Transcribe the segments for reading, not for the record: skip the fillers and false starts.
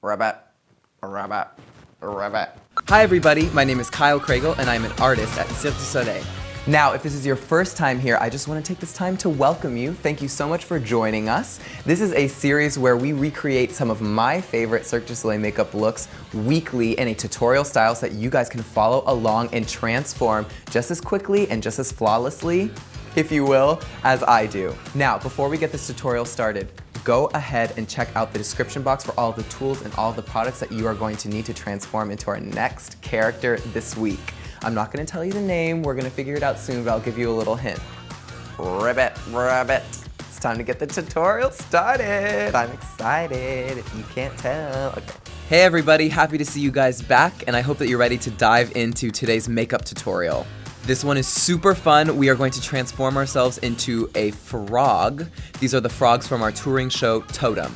Rabbit, rabbit, rabbit. Hi everybody, my name is Kyle Cragle and I'm an artist at Cirque du Soleil. Now, if this is your first time here, I just want to take this time to welcome you. Thank you so much for joining us. This is a series where we recreate some of my favorite Cirque du Soleil makeup looks weekly in a tutorial style so that you guys can follow along and transform just as quickly and just as flawlessly, if you will, as I do. Now, before we get this tutorial started, go ahead and check out the description box for all the tools and all the products that you are going to need to transform into our next character this week. I'm not going to tell you the name, we're going to figure it out soon, but I'll give you a little hint. Rabbit, rabbit. It's time to get the tutorial started. I'm excited, if you can't tell. Okay. Hey everybody, happy to see you guys back, and I hope that you're ready to dive into today's makeup tutorial. This one is super fun. We are going to transform ourselves into a frog. These are the frogs from our touring show, TOTEM.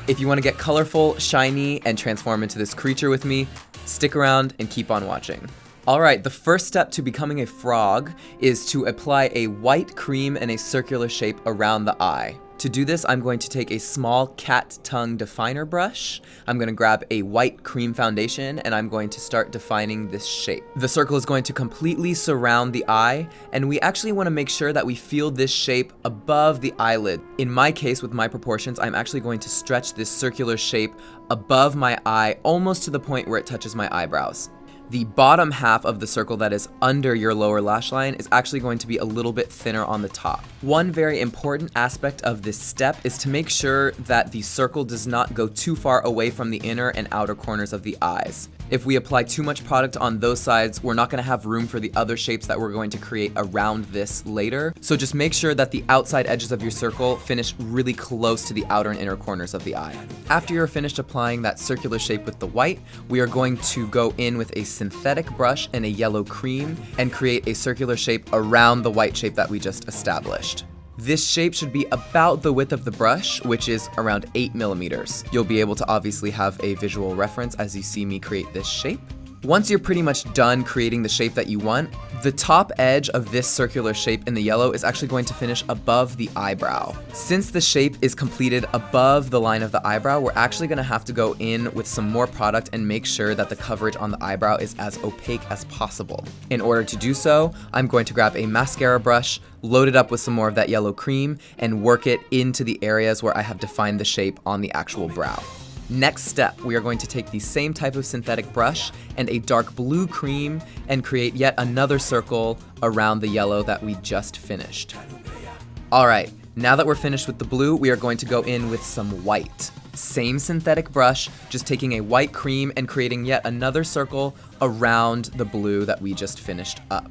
If you want to get colorful, shiny, and transform into this creature with me, stick around and keep on watching. Alright, the first step to becoming a frog is to apply a white cream in a circular shape around the eye. To do this, I'm going to take a small cat tongue definer brush. I'm going to grab a white cream foundation and I'm going to start defining this shape. The circle is going to completely surround the eye, and we actually want to make sure that we feel this shape above the eyelid. In my case, with my proportions, I'm actually going to stretch this circular shape above my eye, almost to the point where it touches my eyebrows. The bottom half of the circle that is under your lower lash line is actually going to be a little bit thinner on the top. One very important aspect of this step is to make sure that the circle does not go too far away from the inner and outer corners of the eyes. If we apply too much product on those sides, we're not going to have room for the other shapes that we're going to create around this later. So just make sure that the outside edges of your circle finish really close to the outer and inner corners of the eye. After you're finished applying that circular shape with the white, we are going to go in with a synthetic brush and a yellow cream and create a circular shape around the white shape that we just established. This shape should be about the width of the brush, which is around 8 millimeters. You'll be able to obviously have a visual reference as you see me create this shape. Once you're pretty much done creating the shape that you want, the top edge of this circular shape in the yellow is actually going to finish above the eyebrow. Since the shape is completed above the line of the eyebrow, we're actually going to have to go in with some more product and make sure that the coverage on the eyebrow is as opaque as possible. In order to do so, I'm going to grab a mascara brush, load it up with some more of that yellow cream, and work it into the areas where I have defined the shape on the actual brow. Next step, we are going to take the same type of synthetic brush and a dark blue cream and create yet another circle around the yellow that we just finished. Alright, now that we're finished with the blue, we are going to go in with some white. Same synthetic brush, just taking a white cream and creating yet another circle around the blue that we just finished up.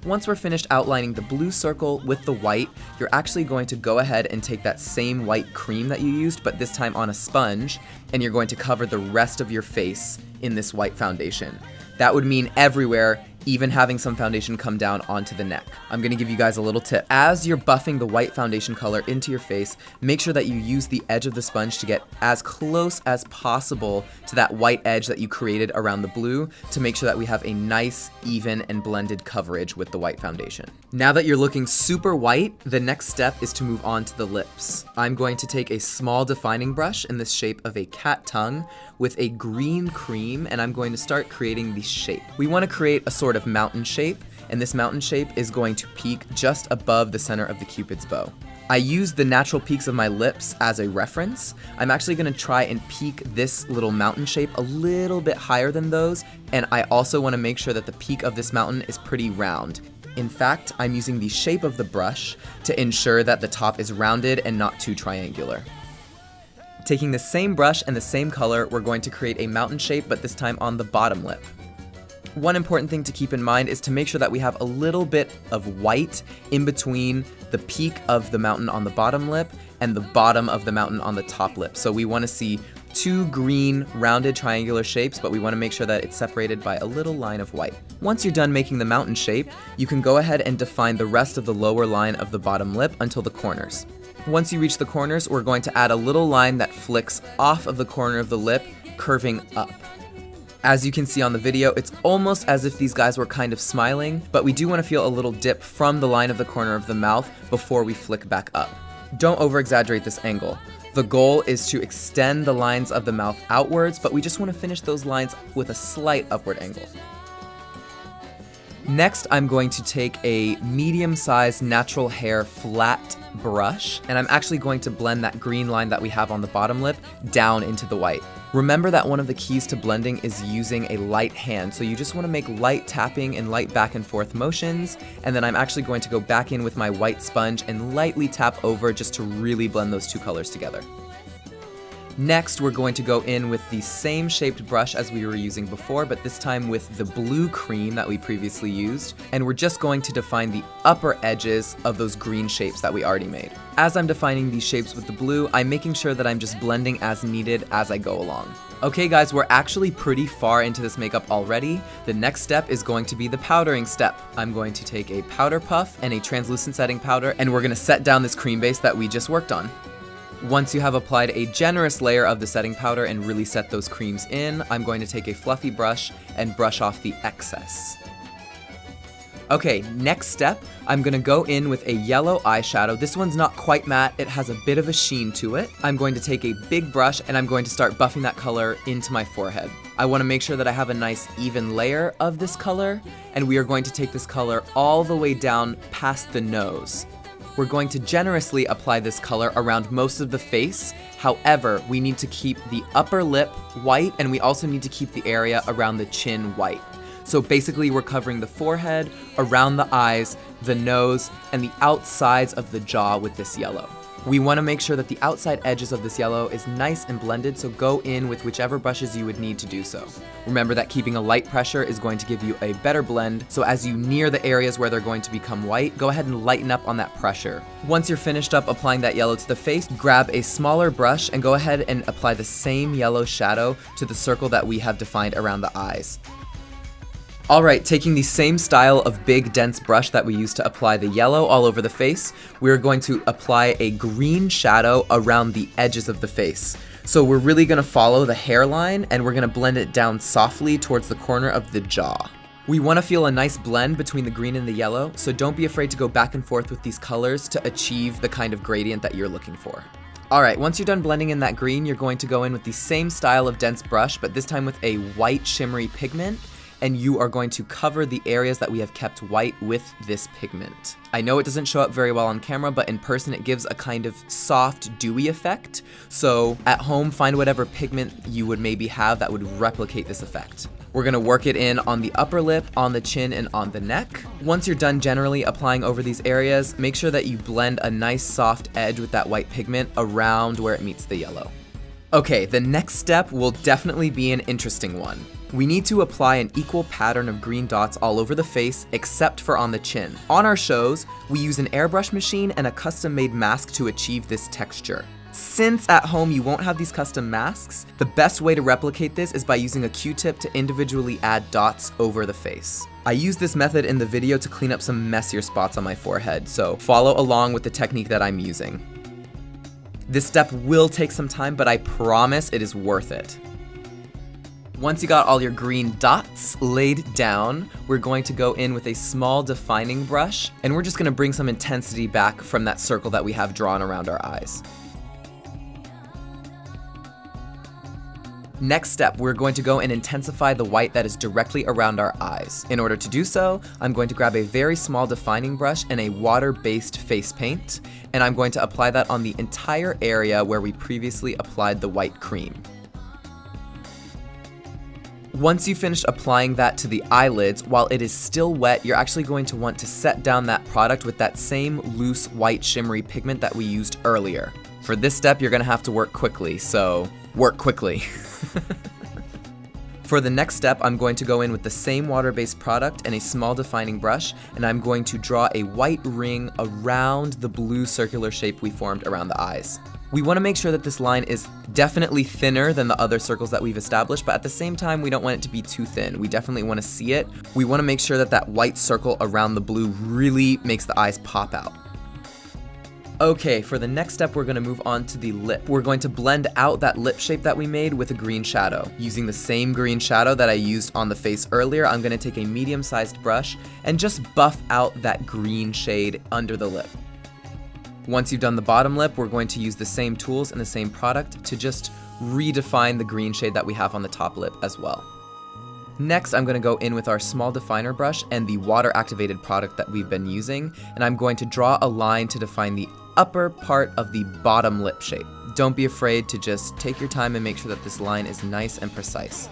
Once we're finished outlining the blue circle with the white, you're actually going to go ahead and take that same white cream that you used, but this time on a sponge, and you're going to cover the rest of your face in this white foundation. That would mean everywhere, even having some foundation come down onto the neck. I'm gonna give you guys a little tip. As you're buffing the white foundation color into your face, make sure that you use the edge of the sponge to get as close as possible to that white edge that you created around the blue to make sure that we have a nice, even, and blended coverage with the white foundation. Now that you're looking super white, the next step is to move on to the lips. I'm going to take a small defining brush in the shape of a cat tongue with a green cream, and I'm going to start creating the shape. We want to create a sort of mountain shape, and this mountain shape is going to peak just above the center of the Cupid's bow. I use the natural peaks of my lips as a reference. I'm actually going to try and peak this little mountain shape a little bit higher than those, and I also want to make sure that the peak of this mountain is pretty round. In fact, I'm using the shape of the brush to ensure that the top is rounded and not too triangular. Taking the same brush and the same color, we're going to create a mountain shape, but this time on the bottom lip. One important thing to keep in mind is to make sure that we have a little bit of white in between the peak of the mountain on the bottom lip and the bottom of the mountain on the top lip. So we want to see two green rounded triangular shapes, but we want to make sure that it's separated by a little line of white. Once you're done making the mountain shape, you can go ahead and define the rest of the lower line of the bottom lip until the corners. Once you reach the corners, we're going to add a little line that flicks off of the corner of the lip, curving up. As you can see on the video, it's almost as if these guys were kind of smiling, but we do want to feel a little dip from the line of the corner of the mouth before we flick back up. Don't over-exaggerate this angle. The goal is to extend the lines of the mouth outwards, but we just want to finish those lines with a slight upward angle. Next, I'm going to take a medium-sized natural hair flat brush, and I'm actually going to blend that green line that we have on the bottom lip down into the white. Remember that one of the keys to blending is using a light hand, so you just want to make light tapping and light back and forth motions, and then I'm actually going to go back in with my white sponge and lightly tap over just to really blend those two colors together. Next, we're going to go in with the same shaped brush as we were using before, but this time with the blue cream that we previously used, and we're just going to define the upper edges of those green shapes that we already made. As I'm defining these shapes with the blue, I'm making sure that I'm just blending as needed as I go along. Okay guys, we're actually pretty far into this makeup already. The next step is going to be the powdering step. I'm going to take a powder puff and a translucent setting powder, and we're going to set down this cream base that we just worked on. Once you have applied a generous layer of the setting powder and really set those creams in, I'm going to take a fluffy brush and brush off the excess. Okay, next step, I'm gonna go in with a yellow eyeshadow. This one's not quite matte, it has a bit of a sheen to it. I'm going to take a big brush and I'm going to start buffing that color into my forehead. I wanna make sure that I have a nice even layer of this color, and we are going to take this color all the way down past the nose. We're going to generously apply this color around most of the face. However, we need to keep the upper lip white, and we also need to keep the area around the chin white. So basically we're covering the forehead, around the eyes, the nose, and the outsides of the jaw with this yellow. We want to make sure that the outside edges of this yellow is nice and blended, so go in with whichever brushes you would need to do so. Remember that keeping a light pressure is going to give you a better blend, so as you near the areas where they're going to become white, go ahead and lighten up on that pressure. Once you're finished up applying that yellow to the face, grab a smaller brush and go ahead and apply the same yellow shadow to the circle that we have defined around the eyes. Alright, taking the same style of big dense brush that we used to apply the yellow all over the face, we're going to apply a green shadow around the edges of the face. So we're really going to follow the hairline and we're going to blend it down softly towards the corner of the jaw. We want to feel a nice blend between the green and the yellow, so don't be afraid to go back and forth with these colors to achieve the kind of gradient that you're looking for. Alright, once you're done blending in that green, you're going to go in with the same style of dense brush, but this time with a white shimmery pigment, and you are going to cover the areas that we have kept white with this pigment. I know it doesn't show up very well on camera, but in person it gives a kind of soft, dewy effect. So at home, find whatever pigment you would maybe have that would replicate this effect. We're gonna work it in on the upper lip, on the chin, and on the neck. Once you're done generally applying over these areas, make sure that you blend a nice soft edge with that white pigment around where it meets the yellow. Okay, the next step will definitely be an interesting one. We need to apply an equal pattern of green dots all over the face except for on the chin. On our shows, we use an airbrush machine and a custom-made mask to achieve this texture. Since at home you won't have these custom masks, the best way to replicate this is by using a Q-tip to individually add dots over the face. I used this method in the video to clean up some messier spots on my forehead, so follow along with the technique that I'm using. This step will take some time, but I promise it is worth it. Once you got all your green dots laid down, we're going to go in with a small defining brush, and we're just going to bring some intensity back from that circle that we have drawn around our eyes. Next step, we're going to go and intensify the white that is directly around our eyes. In order to do so, I'm going to grab a very small defining brush and a water-based face paint, and I'm going to apply that on the entire area where we previously applied the white cream. Once you finish applying that to the eyelids, while it is still wet, you're actually going to want to set down that product with that same loose white shimmery pigment that we used earlier. For this step, you're gonna have to work quickly, so work quickly. For the next step, I'm going to go in with the same water-based product and a small defining brush, and I'm going to draw a white ring around the blue circular shape we formed around the eyes. We want to make sure that this line is definitely thinner than the other circles that we've established, but at the same time, we don't want it to be too thin. We definitely want to see it. We want to make sure that that white circle around the blue really makes the eyes pop out. Okay, for the next step, we're going to move on to the lip. We're going to blend out that lip shape that we made with a green shadow. Using the same green shadow that I used on the face earlier, I'm going to take a medium-sized brush and just buff out that green shade under the lip. Once you've done the bottom lip, we're going to use the same tools and the same product to just redefine the green shade that we have on the top lip as well. Next, I'm going to go in with our small definer brush and the water-activated product that we've been using, and I'm going to draw a line to define the upper part of the bottom lip shape. Don't be afraid to just take your time and make sure that this line is nice and precise.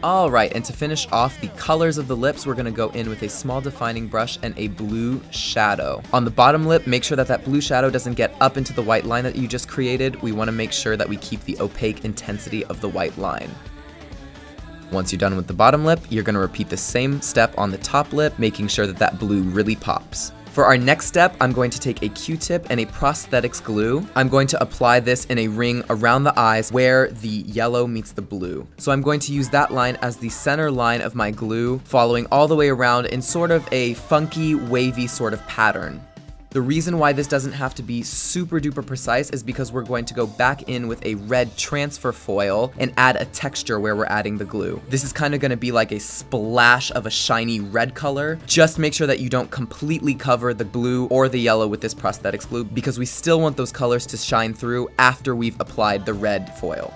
Alright, and to finish off the colors of the lips, we're going to go in with a small defining brush and a blue shadow. On the bottom lip, make sure that that blue shadow doesn't get up into the white line that you just created. We want to make sure that we keep the opaque intensity of the white line. Once you're done with the bottom lip, you're going to repeat the same step on the top lip, making sure that that blue really pops. For our next step, I'm going to take a Q-tip and a prosthetics glue. I'm going to apply this in a ring around the eyes where the yellow meets the blue. So I'm going to use that line as the center line of my glue, following all the way around in sort of a funky, wavy sort of pattern. The reason why this doesn't have to be super duper precise is because we're going to go back in with a red transfer foil and add a texture where we're adding the glue. This is kind of going to be like a splash of a shiny red color. Just make sure that you don't completely cover the blue or the yellow with this prosthetics glue, because we still want those colors to shine through after we've applied the red foil.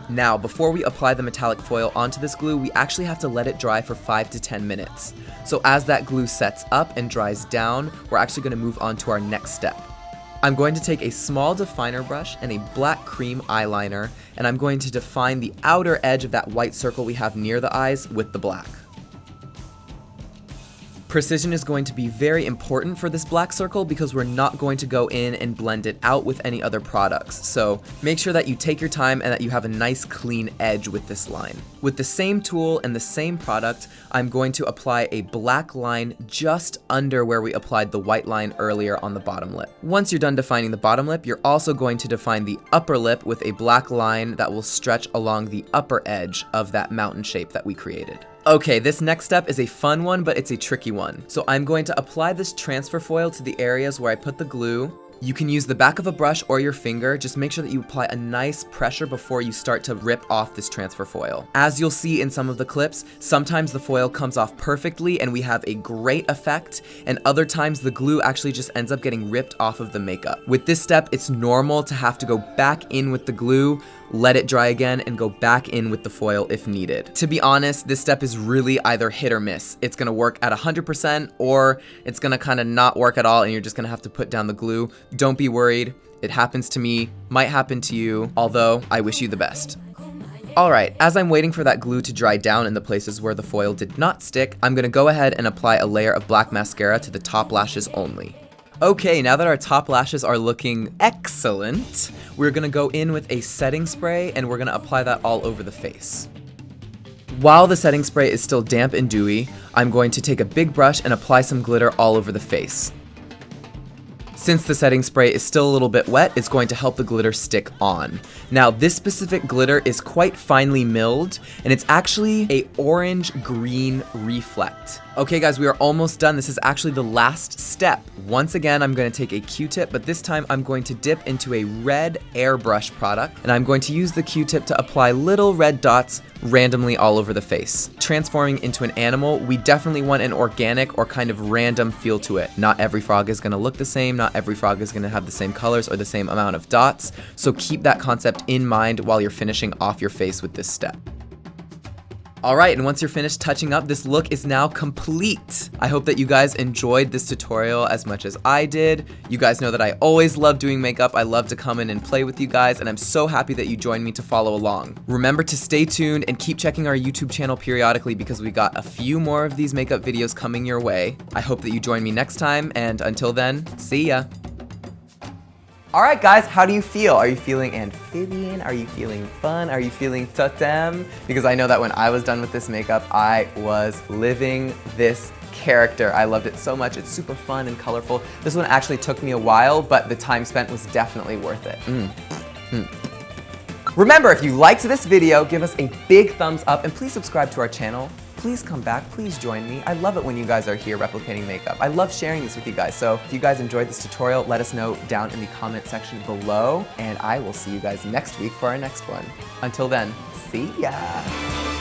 Now, before we apply the metallic foil onto this glue, we actually have to let it dry for 5 to 10 minutes. So as that glue sets up and dries down, we're actually going to move on to our next step. I'm going to take a small definer brush and a black cream eyeliner, and I'm going to define the outer edge of that white circle we have near the eyes with the black. Precision is going to be very important for this black circle because we're not going to go in and blend it out with any other products. So make sure that you take your time and that you have a nice clean edge with this line. With the same tool and the same product, I'm going to apply a black line just under where we applied the white line earlier on the bottom lip. Once you're done defining the bottom lip, you're also going to define the upper lip with a black line that will stretch along the upper edge of that mountain shape that we created. Okay, this next step is a fun one, but it's a tricky one. So I'm going to apply this transfer foil to the areas where I put the glue. You can use the back of a brush or your finger. Just make sure that you apply a nice pressure before you start to rip off this transfer foil. As you'll see in some of the clips, sometimes the foil comes off perfectly and we have a great effect, and other times the glue actually just ends up getting ripped off of the makeup. With this step, it's normal to have to go back in with the glue, let it dry again, and go back in with the foil if needed. To be honest, this step is really either hit or miss. It's gonna work at 100% or it's gonna kind of not work at all and you're just gonna have to put down the glue. Don't be worried. It happens to me, might happen to you, although I wish you the best. Alright, as I'm waiting for that glue to dry down in the places where the foil did not stick, I'm gonna go ahead and apply a layer of black mascara to the top lashes only. Okay, now that our top lashes are looking excellent, we're gonna go in with a setting spray and we're gonna apply that all over the face. While the setting spray is still damp and dewy, I'm going to take a big brush and apply some glitter all over the face. Since the setting spray is still a little bit wet, it's going to help the glitter stick on. Now, this specific glitter is quite finely milled, and it's actually a orange-green reflect. Okay guys, we are almost done. This is actually the last step. Once again, I'm going to take a Q-tip, but this time I'm going to dip into a red airbrush product, and I'm going to use the Q-tip to apply little red dots randomly all over the face. Transforming into an animal, we definitely want an organic or kind of random feel to it. Not every frog is going to look the same, not every frog is going to have the same colors or the same amount of dots, so keep that concept in mind while you're finishing off your face with this step. Alright, and once you're finished touching up, this look is now complete. I hope that you guys enjoyed this tutorial as much as I did. You guys know that I always love doing makeup. I love to come in and play with you guys, and I'm so happy that you joined me to follow along. Remember to stay tuned and keep checking our YouTube channel periodically because we got a few more of these makeup videos coming your way. I hope that you join me next time, and until then, see ya! Alright guys, how do you feel? Are you feeling amphibian? Are you feeling fun? Are you feeling totem? Because I know that when I was done with this makeup, I was living this character. I loved it so much. It's super fun and colorful. This one actually took me a while, but the time spent was definitely worth it. Remember, if you liked this video, give us a big thumbs up and please subscribe to our channel. Please come back, please join me. I love it when you guys are here replicating makeup. I love sharing this with you guys. So if you guys enjoyed this tutorial, let us know down in the comment section below, and I will see you guys next week for our next one. Until then, see ya.